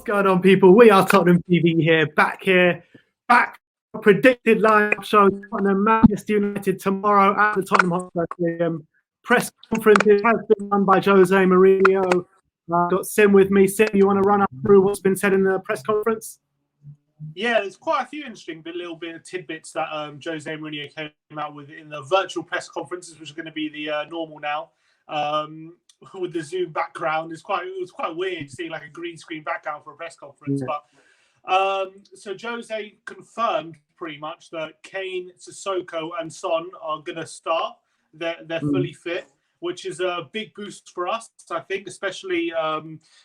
What's going on, people? We are Tottenham TV here, back predicted lineup show. Tottenham Manchester United tomorrow at the Tottenham Hotspur Stadium. Press conference has been run by Jose Mourinho. I've got Sim with me. Sim, you want to run us through what's been said in the press conference? Yeah, there's quite a few interesting little bit of tidbits that Jose Mourinho came out with in the virtual press conferences, which is going to be the normal now. With the Zoom background, it was quite weird to see like a green screen background for a press conference. Yeah. But so Jose confirmed pretty much that Kane, Sissoko, and Son are going to start. They're fully fit, which is a big boost for us, I think, especially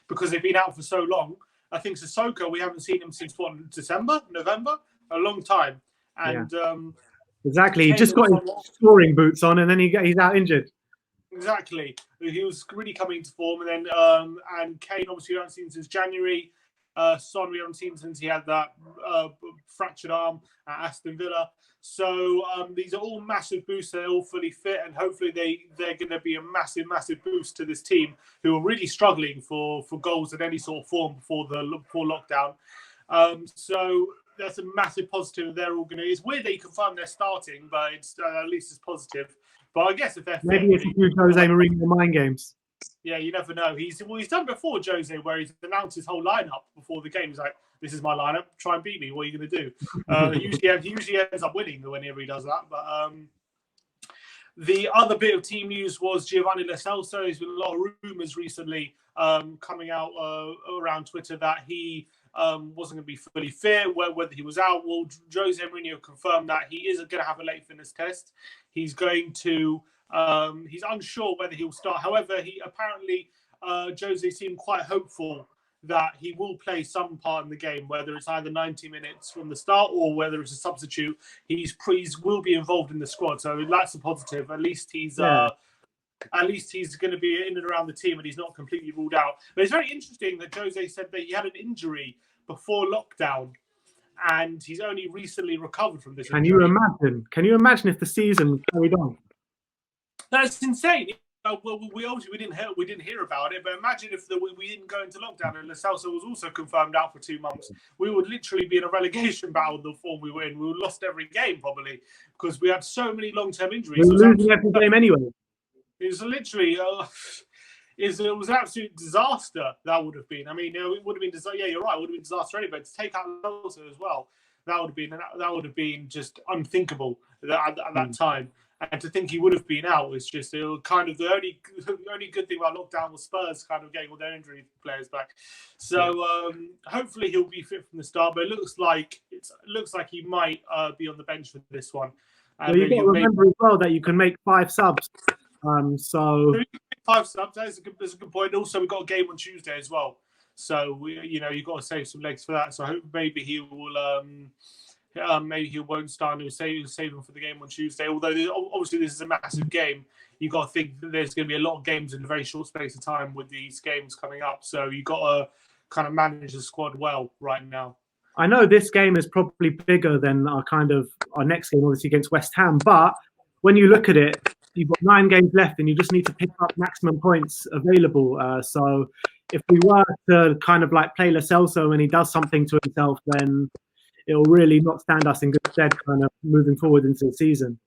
because they've been out for so long. I think Sissoko, we haven't seen him since December, November, a long time. And exactly, he just got his scoring boots on, and then he's out injured. Exactly, he was really coming to form, and then and Kane obviously we haven't seen since January. Son we haven't seen since he had that fractured arm at Aston Villa. So these are all massive boosts. They're all fully fit, and hopefully they're going to be a massive boost to this team who are really struggling for goals in any sort of form before lockdown. So that's a massive positive. They're all going to. It's weird that you confirm they're starting, but it's at least it's positive. But I guess if they're maybe it's a few Jose Mourinho mind games. Yeah, you never know. He's done before, Jose, where he's announced his whole lineup before the game. He's like, "This is my lineup. Try and beat me. What are you going to do?" He usually ends up winning whenever he does that. But the other bit of team news was Giovanni Lo Celso. There's been a lot of rumours recently coming out around Twitter that he wasn't going to be fully fit, whether he was out. Well, Jose Mourinho confirmed that he is going to have a late fitness test. He's going to. He's unsure whether he'll start. However, he apparently Jose seemed quite hopeful that he will play some part in the game, whether it's either 90 minutes from the start or whether it's a substitute. He will be involved in the squad, so that's a positive. At least he's going to be in and around the team, and he's not completely ruled out. But it's very interesting that Jose said that he had an injury before lockdown, and he's only recently recovered from this injury. Can you imagine if the season carried on? That's insane. Well, we didn't hear about it, but imagine if we didn't go into lockdown and Lo Celso was also confirmed out for 2 months. We would literally be in a relegation battle. The form we were in, we would have lost every game probably because we had so many long-term injuries. We were losing every game anyway. It was literally. It was an absolute disaster. That would have been. I mean, it would have been. Yeah, you're right. It would have been disaster anyway. To take out Celso as well, that would have been just unthinkable at that time. And to think he would have been out was just kind of the only good thing about lockdown was Spurs kind of getting all their injury players back. So hopefully he'll be fit from the start. But it looks like he might be on the bench for this one. Well, you've got to remember as well that you can make 5 subs. So 5 subs. That's a good point. Also, we've got a game on Tuesday as well. So you've got to save some legs for that. So I hope maybe he will. Maybe he won't start. He'll save him for the game on Tuesday. Although obviously this is a massive game, you've got to think that there's going to be a lot of games in a very short space of time with these games coming up. So you've got to kind of manage the squad well right now. I know this game is probably bigger than our next game, obviously against West Ham. But when you look at it, you've got 9 games left, and you just need to pick up maximum points available. So if we were to kind of like play Lo Celso and he does something to himself, then it will really not stand us in good stead kind of moving forward into the season.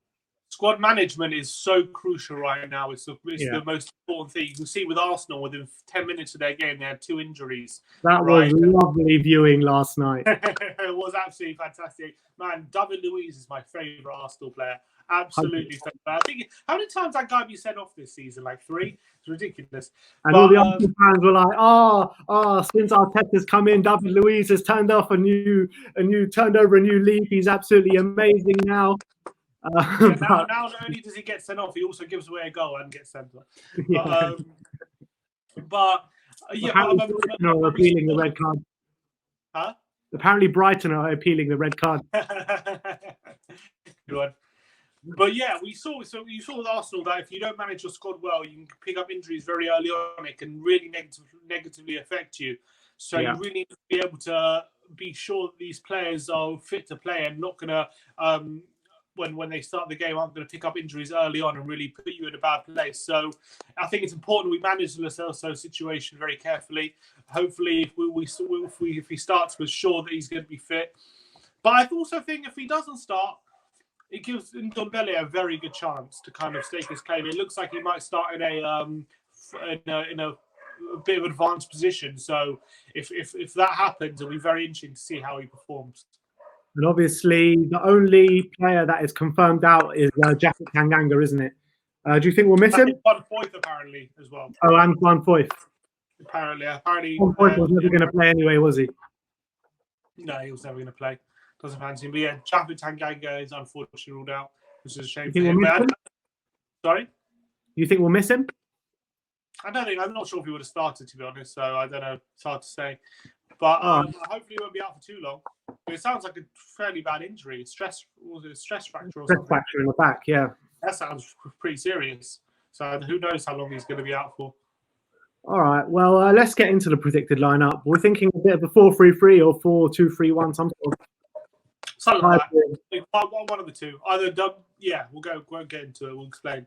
Squad management is so crucial right now. It's the most important thing. You can see with Arsenal, within 10 minutes of their game, they had 2 injuries. That was lovely viewing last night. It was absolutely fantastic. Man, David Luiz is my favourite Arsenal player. Absolutely favourite. I think, how many times that guy been sent off this season? Like 3? It's ridiculous. And all the Arsenal fans were like, since Arteta's come in, David Luiz has turned over a new leaf. He's absolutely amazing now. Now not only does he get sent off, he also gives away a goal and gets sent off. Brighton are appealing the red card. Huh? Apparently Brighton are appealing the red card. Good one. But yeah, you saw with Arsenal that if you don't manage your squad well, you can pick up injuries very early on. It can really negatively affect you. So you really need to be able to be sure that these players are fit to play and not going to when they start the game aren't going to pick up injuries early on and really put you in a bad place. So I think it's important we manage the Celso situation very carefully. Hopefully, if he starts, we're sure that he's going to be fit. But I also think if he doesn't start, it gives Ndombele a very good chance to kind of stake his claim. It looks like he might start in a bit of advanced position. So if that happens, it'll be very interesting to see how he performs. And obviously, the only player that is confirmed out is Japhet Tanganga, isn't it? Do you think we'll miss him? One Foyth apparently as well. Oh, and Van Foyth. Apparently, Van Foyth was never going to play anyway, was he? No, he was never going to play. Doesn't fancy him. But yeah, Japhet Tanganga is unfortunately ruled out, which is a shame for him. Sorry? You think we'll miss him? I don't think. I'm not sure if he would have started, to be honest. So I don't know. It's hard to say. But hopefully he won't be out for too long. But it sounds like a fairly bad injury. Stress fracture or something? Stress fracture in the back, yeah. That sounds pretty serious. So who knows how long he's going to be out for. All right. Well, let's get into the predicted lineup. We're thinking a bit of a 4-3-3 or 4-2-3-1, some sort of. Something like that. One of the two. Either done. Yeah, we'll get into it. We'll explain.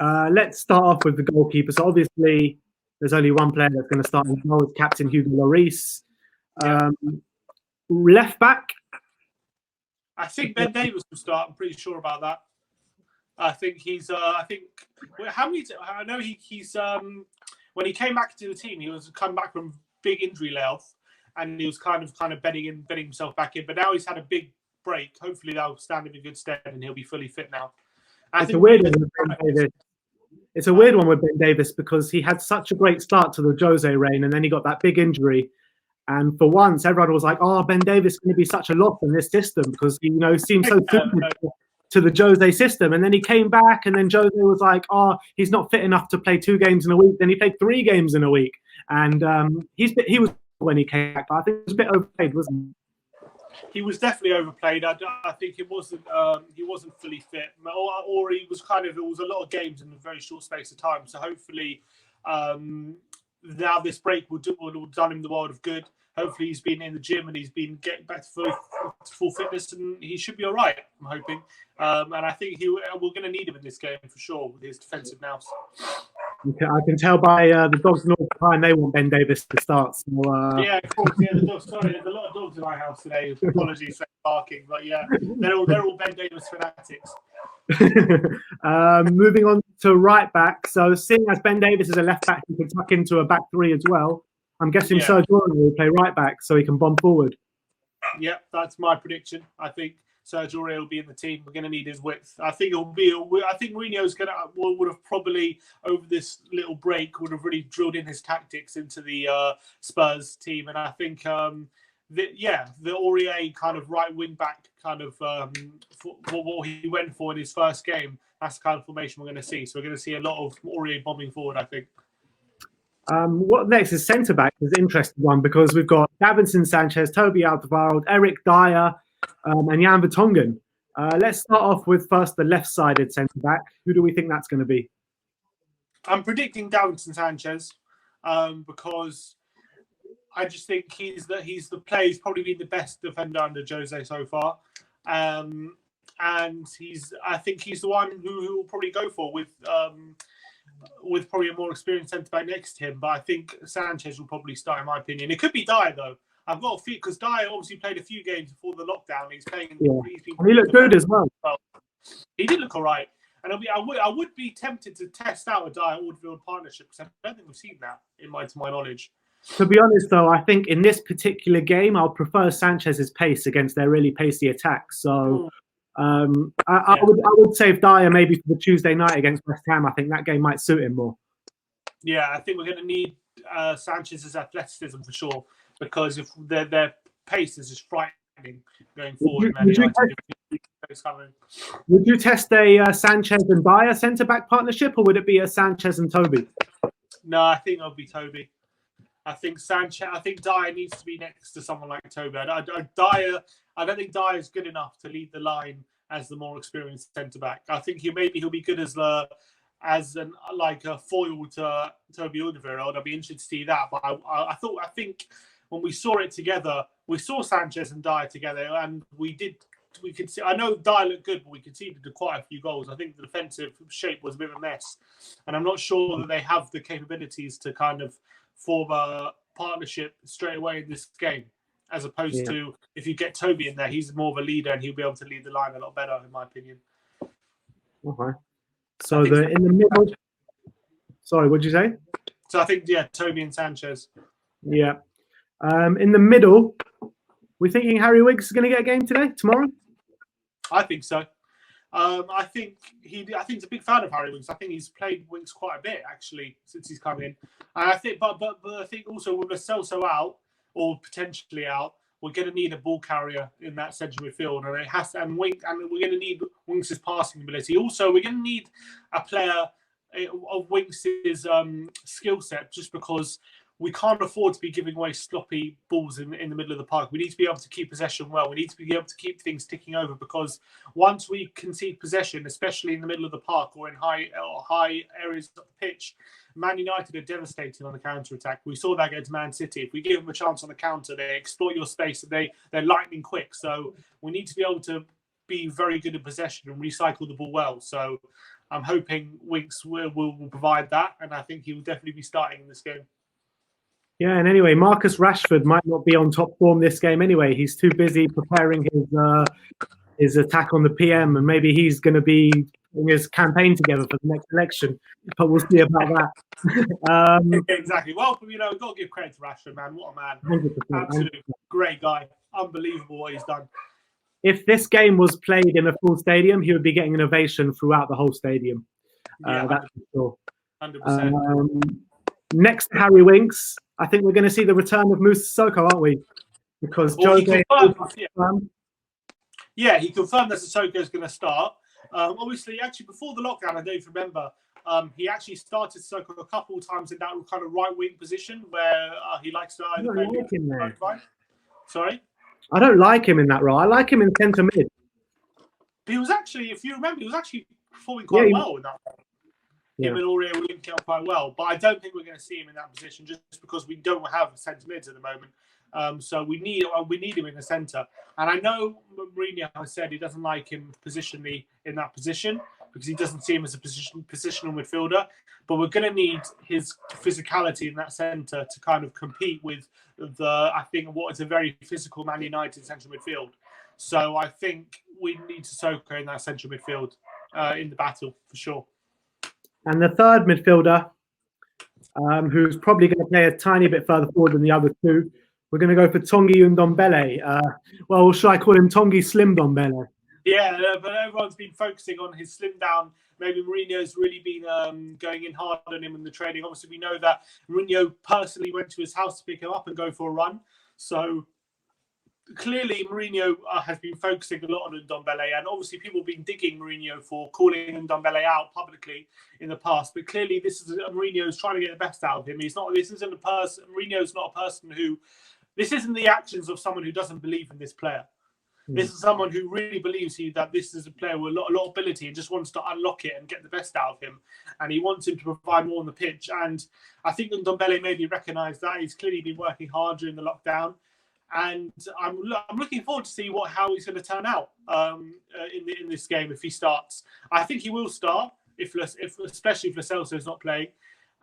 Let's start off with the goalkeeper. So obviously, there's only one player that's going to start in goal, Captain Hugo Lloris. Left back. I think Ben Davies will start. I'm pretty sure about that. I think he's. How many? I know he's. When he came back to the team, he was coming back from big injury layoff, and he was kind of bedding himself back in. But now he's had a big break. Hopefully, that'll stand him in good stead, and he'll be fully fit now. It's a weird one with Ben Davies. It's a weird one with Ben Davies because he had such a great start to the Jose reign, and then he got that big injury. And for once, everyone was like, "Oh, Ben Davies is going to be such a loss in this system because he, seemed so suited to the Jose system." And then he came back, and then Jose was like, "Oh, he's not fit enough to play 2 games in a week." Then he played 3 games in a week, and he was when he came back. But I think it was a bit overplayed, wasn't he? He was definitely overplayed. I think it wasn't. He wasn't fully fit, or he was It was a lot of games in a very short space of time. So hopefully, now this break will done him the world of good. Hopefully, he's been in the gym and he's been getting back to full fitness, and he should be all right. I'm hoping, and I think we're going to need him in this game for sure with his defensive nous. I can tell by the dogs north behind they want Ben Davies to start. So, yeah, of course. Yeah, the dogs. Sorry, there's a lot of dogs in my house today. Apologies for barking, but yeah, they're all Ben Davies fanatics. Moving on to right back. So, seeing as Ben Davies is a left back, he can tuck into a back 3 as well. I'm guessing Sergio will play right back so he can bomb forward. Yeah, that's my prediction. I think Sergio will be in the team. We're going to need his width. I think Mourinho's would have probably over this little break would have really drilled in his tactics into the Spurs team, and I think the Aurier kind of right wing back kind of for what he went for in his first game. That's the kind of formation we're going to see. So we're going to see a lot of Aurier bombing forward, I think. What next is centre back is an interesting one because we've got Davinson Sanchez, Toby Alderweireld, Eric Dyer, and Jan Vertonghen. Let's start off with first the left-sided centre back. Who do we think that's going to be? I'm predicting Davinson Sanchez because I just think he's the player who's probably been the best defender under Jose so far, and I think he's the one who will probably go for with probably a more experienced centre back next to him. But I think Sanchez will probably start, in my opinion. It could be Dyer though. I've got a few because Dyer obviously played a few games before the lockdown. He's playing. Yeah. And he looked good as well. He did look all right. And I would be tempted to test out a Dyer-Alderweireld partnership because I don't think we've seen that to my knowledge. To be honest, though, I think in this particular game, I'll prefer Sanchez's pace against their really pacey attack. So I would save Dyer maybe for the Tuesday night against West Ham. I think that game might suit him more. Yeah, I think we're going to need Sanchez's athleticism for sure because if their pace is just frightening going forward. Would you test a Sanchez and Dyer centre-back partnership, or would it be a Sanchez and Toby? No, I think it'll be Toby. I think Dyer needs to be next to someone like Toby. I don't think Dyer is good enough to lead the line as the more experienced centre-back. I think he'll be good as a foil to Toby Alderweireld. I'd be interested to see that. But I think when we saw it together, we saw Sanchez and Dyer together, and we did we could see. I know Dyer looked good, but we conceded quite a few goals. I think the defensive shape was a bit of a mess, and I'm not sure that they have the capabilities to kind of form a partnership straight away in this game. As opposed to if you get Toby in there, he's more of a leader and he'll be able to lead the line a lot better, in my opinion. Okay. So in the middle. Sorry, what did you say? So I think Toby and Sanchez. Yeah. In the middle, we're thinking Harry Winks is going to get a game tomorrow. I think so. I think he's a big fan of Harry Winks. I think he's played Winks quite a bit actually since he's come in. And I think, but I think also with Celso out or potentially out, we're going to need a ball carrier in that central midfield, and it has to, and we're going to need Winks' passing ability. Also, we're going to need a player of Winks' skill set, just because we can't afford to be giving away sloppy balls in the middle of the park. We need to be able to keep possession well. We need to be able to keep things ticking over, because once we concede possession, especially in the middle of the park or in high areas of the pitch, Man United are devastating on the counter-attack. We saw that against Man City. If we give them a chance on the counter, they exploit your space and they're lightning quick. So we need to be able to be very good in possession and recycle the ball well. So I'm hoping Winks will provide that, and I think he will definitely be starting in this game. Yeah, and anyway, Marcus Rashford might not be on top form this game anyway. He's too busy preparing his attack on the PM, and maybe he's going to be putting his campaign together for the next election. But we'll see about that. Exactly. Well, we've got to give credit to Rashford, man. What a man. 100%. Absolutely great guy. Unbelievable what he's done. If this game was played in a full stadium, he would be getting an ovation throughout the whole stadium. Yeah, that's for sure. 100%. Next to Harry Winks, I think we're going to see the return of Moussa Sissoko, aren't we? Because Jose he confirmed that Sissoko is going to start. Obviously, actually, before the lockdown, I don't even remember, he actually started Sissoko a couple of times in that kind of right wing position where he likes to either play. Sorry? I don't like him in that role. I like him in centre mid. He was actually, if you remember, he was actually performing quite well in that role. Him and Aurier were linking up quite well, but I don't think we're going to see him in that position just because we don't have centre mids at the moment. So we need him in the centre. And I know Mourinho has said he doesn't like him positionally in that position because he doesn't see him as a positional midfielder. But we're going to need his physicality in that centre to kind of compete with what is a very physical Man United central midfield. So I think we need Sissoko in that central midfield in the battle for sure. And the third midfielder, who's probably going to play a tiny bit further forward than the other two, we're going to go for Tanguy Ndombele. Well, should I call him Tanguy Slim Ndombele? Yeah, but everyone's been focusing on his slim down. Maybe Mourinho's really been going in hard on him in the training. Obviously, we know that Mourinho personally went to his house to pick him up and go for a run. So clearly, Mourinho has been focusing a lot on Ndombele, and obviously people have been digging Mourinho for calling Ndombele out publicly in the past. But clearly, Mourinho's trying to get the best out of him. Mourinho's not a person who. This isn't the actions of someone who doesn't believe in this player. This is someone who really believes that this is a player with a lot of ability and just wants to unlock it and get the best out of him. And he wants him to provide more on the pitch. And I think Ndombele maybe recognised that. He's clearly been working hard during the lockdown. And I'm looking forward to see how he's going to turn out in this game if he starts. I think he will start, especially if Celso is not playing.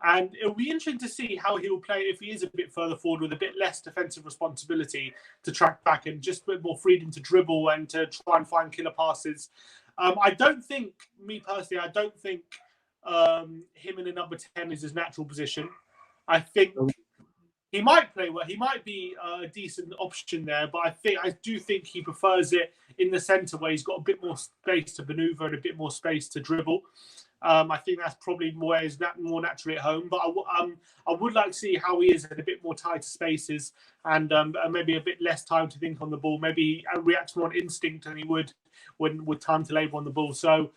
And it'll be interesting to see how he'll play if he is a bit further forward with a bit less defensive responsibility to track back and just a bit more freedom to dribble and to try and find killer passes. I don't think him in the number 10 is his natural position. I think he might play well. He might be a decent option there, but I do think he prefers it in the centre where he's got a bit more space to manoeuvre and a bit more space to dribble. I think that's probably more naturally at home. But I would like to see how he is in a bit more tighter spaces and maybe a bit less time to think on the ball. Maybe he reacts more on instinct than he would with time to labour on the ball. So,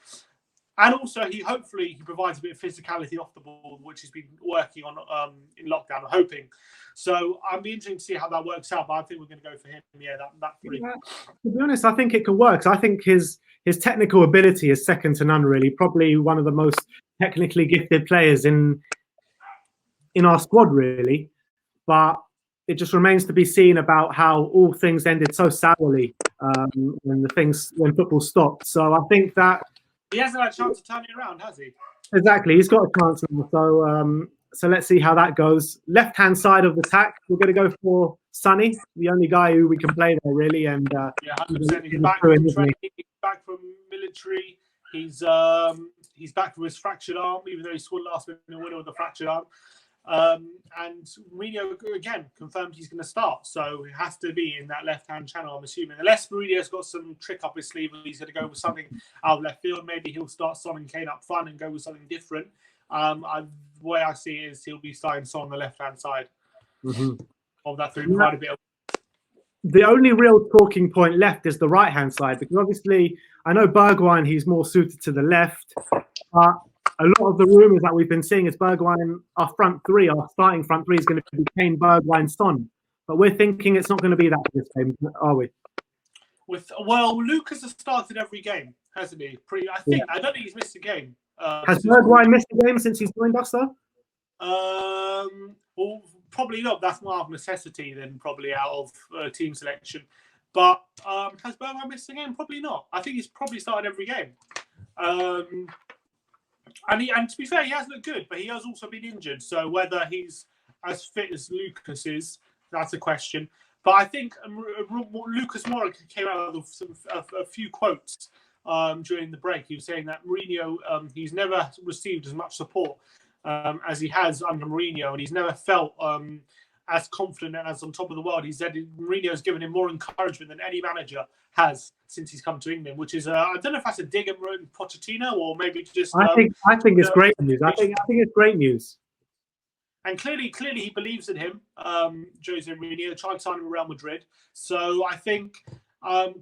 and also he provides a bit of physicality off the ball, which he's been working on in lockdown. I'm hoping. So I'm be interested to see how that works out. But I think we're going to go for him. Yeah, that three. To be honest, I think it could work. I think his technical ability is second to none, really. Probably one of the most technically gifted players in our squad, really. But it just remains to be seen about how all things ended so sourly when football stopped. So I think that he hasn't had a chance to turn it around, has he? Exactly, he's got a chance now. So let's see how that goes. Left-hand side of the attack, we're going to go for Sonny, the only guy who we can play there, really. And yeah, 100%. He's back from training. He's back from military. He's back from his fractured arm, even though he scored last minute winner with a fractured arm. And Mourinho again confirmed he's going to start, so it has to be in that left-hand channel, I'm assuming. Unless Mourinho's got some trick up his sleeve and he's going to go with something out of left field, maybe he'll start Son and Kane up front and go with something different. The way I see it is he'll be starting Son on the left-hand side of that three. Quite a bit of... The only real talking point left is the right-hand side, because obviously I know Bergwijn, he's more suited to the left, but a lot of the rumours that we've been seeing is Bergwijn, our starting front three is going to be Kane, Bergwijn, Son. But we're thinking it's not going to be that this game, are we? Well, Lucas has started every game, hasn't he? I don't think he's missed a game. Has Bergwijn missed a game since he's joined us, though? Well, probably not. That's more of necessity than probably out of team selection. But has Bergwijn missed a game? Probably not. I think he's probably started every game. And to be fair, he has looked good, but he has also been injured. So whether he's as fit as Lucas is, that's a question. But I think Lucas Moura came out with a few quotes during the break. He was saying that Mourinho, he's never received as much support as he has under Mourinho, and he's never felt as confident and as on top of the world. He said Mourinho's given him more encouragement than any manager has since he's come to England, which is I don't know if that's a dig at Pochettino or maybe just. I think it's great news. I think it's great news. And clearly he believes in him, Jose Mourinho, trying to sign him to Real Madrid. So I think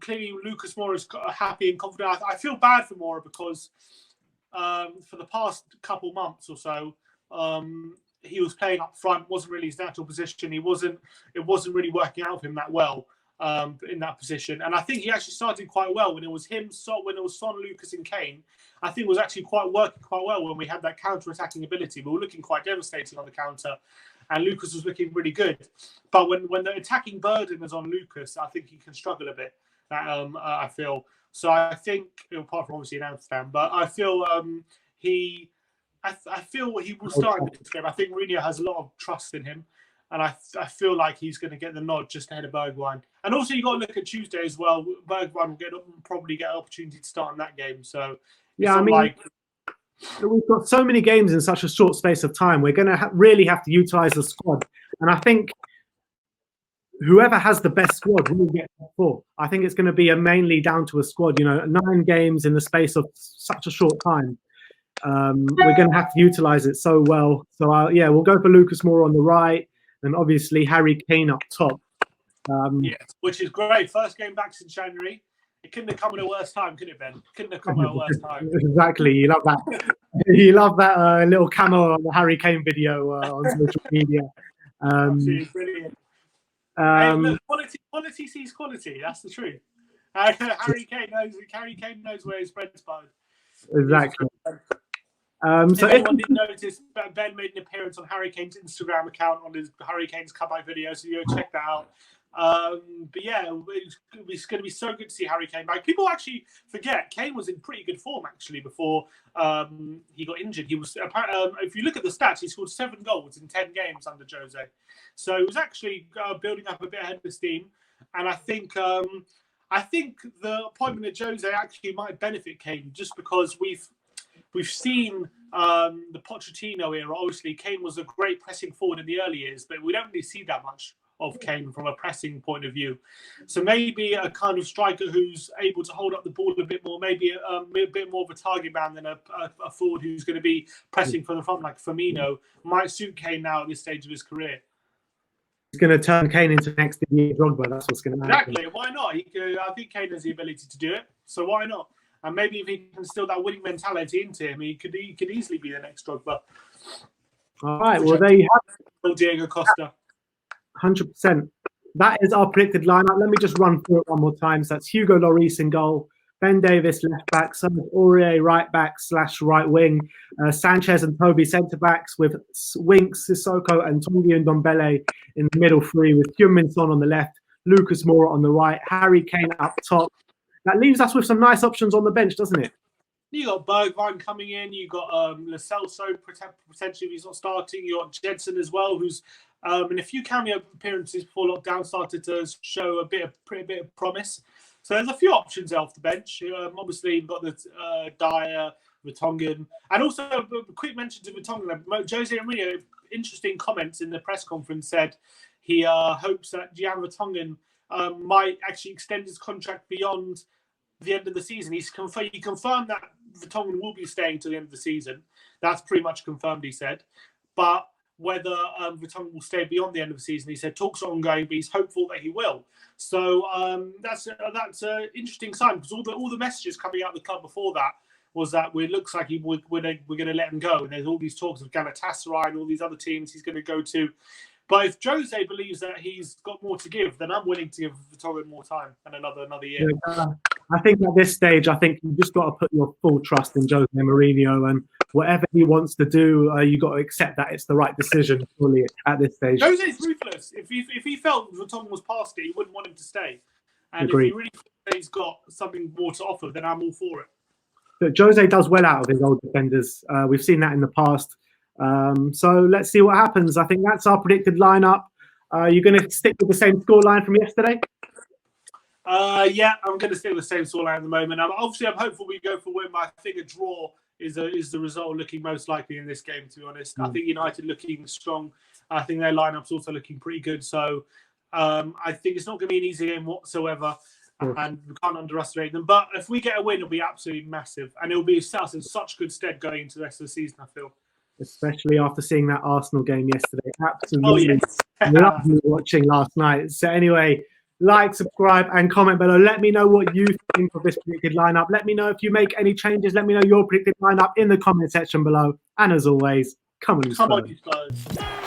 clearly Lucas Moura is happy and confident. I feel bad for Moura because for the past couple months or so, he was playing up front, wasn't really his natural position. It wasn't really working out for him that well in that position. And I think he actually started quite well when it was him, when it was Son, Lucas, and Kane. I think it was actually working quite well when we had that counter-attacking ability. We were looking quite devastating on the counter, and Lucas was looking really good. But when the attacking burden is on Lucas, I think he can struggle a bit. I feel so. I think, apart from obviously in Amsterdam, but I feel I feel he will start in this game. I think Mourinho has a lot of trust in him, and I feel like he's going to get the nod just ahead of Bergwijn. And also, you got to look at Tuesday as well. Bergwijn will probably get an opportunity to start in that game. So yeah, I mean, we've got so many games in such a short space of time. We're going to really have to utilise the squad, and I think whoever has the best squad will get top four. I think it's going to be mainly down to a squad. 9 games in the space of such a short time. We're going to have to utilise it so well. So we'll go for Lucas Moura on the right, and obviously Harry Kane up top. Yes, which is great. First game back since January. It couldn't have come at a worse time, could it, Ben? Couldn't have come at a worse time. Exactly. You love that. You love that little camo on the Harry Kane video on social media. Absolutely brilliant. Look, quality sees quality. That's the truth. Harry Kane knows where his bread's buttered. Exactly. So if anyone didn't notice, Ben made an appearance on Harry Kane's Instagram account on his Harry Kane's comeback video, so you go check that out. But yeah, it's going to be so good to see Harry Kane back. People actually forget Kane was in pretty good form actually before he got injured. He was if you look at the stats, he scored 7 goals in 10 games under Jose, so he was actually building up a bit ahead of steam. And I think the appointment of Jose actually might benefit Kane just because we've seen the Pochettino era. Obviously, Kane was a great pressing forward in the early years, but we don't really see that much of Kane from a pressing point of view. So maybe a kind of striker who's able to hold up the ball a bit more, maybe a bit more of a target man than a forward who's going to be pressing from the front like Firmino might suit Kane now at this stage of his career. He's going to turn Kane into next year Drogba. That's what's going to happen. Exactly. Why not? I think Kane has the ability to do it. So why not? And maybe if he can instill that winning mentality into him, he could easily be the next Drogba. All right. Well, there you have it. Diego Costa. 100%. That is our predicted lineup. Let me just run through it one more time. So that's Hugo Lloris in goal, Ben Davis left back, so is Aurier right back / right wing, Sanchez and Toby centre backs with Winks, Sissoko and Tongi and Ndombele in the middle three with Heung Son on the left, Lucas Moura on the right, Harry Kane up top. That leaves us with some nice options on the bench, doesn't it? You got Bergwijn coming in. You got Celso potentially if he's not starting. You got Jensen as well, who's in a few cameo appearances before lockdown started to show a pretty bit of promise. So there's a few options off the bench. Obviously, you've got the Dyer, Vertonghen, and also a quick mention to Vertonghen. Jose Mourinho, interesting comments in the press conference, said he hopes that Jan Vertonghen might actually extend his contract beyond the end of the season. He confirmed that Vertonghen will be staying till the end of the season. That's pretty much confirmed, he said. But whether Vertonghen will stay beyond the end of the season, he said talks are ongoing, but he's hopeful that he will. So that's an interesting sign, because all the messages coming out of the club before that was that it looks like we're going to let him go. And there's all these talks of Galatasaray and all these other teams he's going to go to. But if Jose believes that he's got more to give, then I'm willing to give Vertonghen more time and another year. I think at this stage, I think you just got to put your full trust in Jose Mourinho, and whatever he wants to do, you got to accept that it's the right decision fully at this stage. Jose's ruthless. If he felt Vertonghen was past it, he wouldn't want him to stay. And Agreed. If he really feels that he's got something more to offer, then I'm all for it. But Jose does well out of his old defenders. We've seen that in the past. So let's see what happens. I think that's our predicted lineup. You're going to stick with the same scoreline from yesterday? Yeah, I'm going to stick with the same scoreline at the moment. I'm hopeful we go for a win. I think a draw is the result looking most likely in this game, to be honest. I think United looking strong. I think their lineup's also looking pretty good. So I think it's not going to be an easy game whatsoever. And we can't underestimate them. But if we get a win, it'll be absolutely massive. And it'll be set us in such good stead going into the rest of the season, I feel. Especially after seeing that Arsenal game yesterday. Absolutely lovely watching last night. So anyway, like, subscribe and comment below. Let me know what you think of this predicted lineup. Let me know if you make any changes. Let me know your predicted lineup in the comment section below. And as always, come on, you Spurs.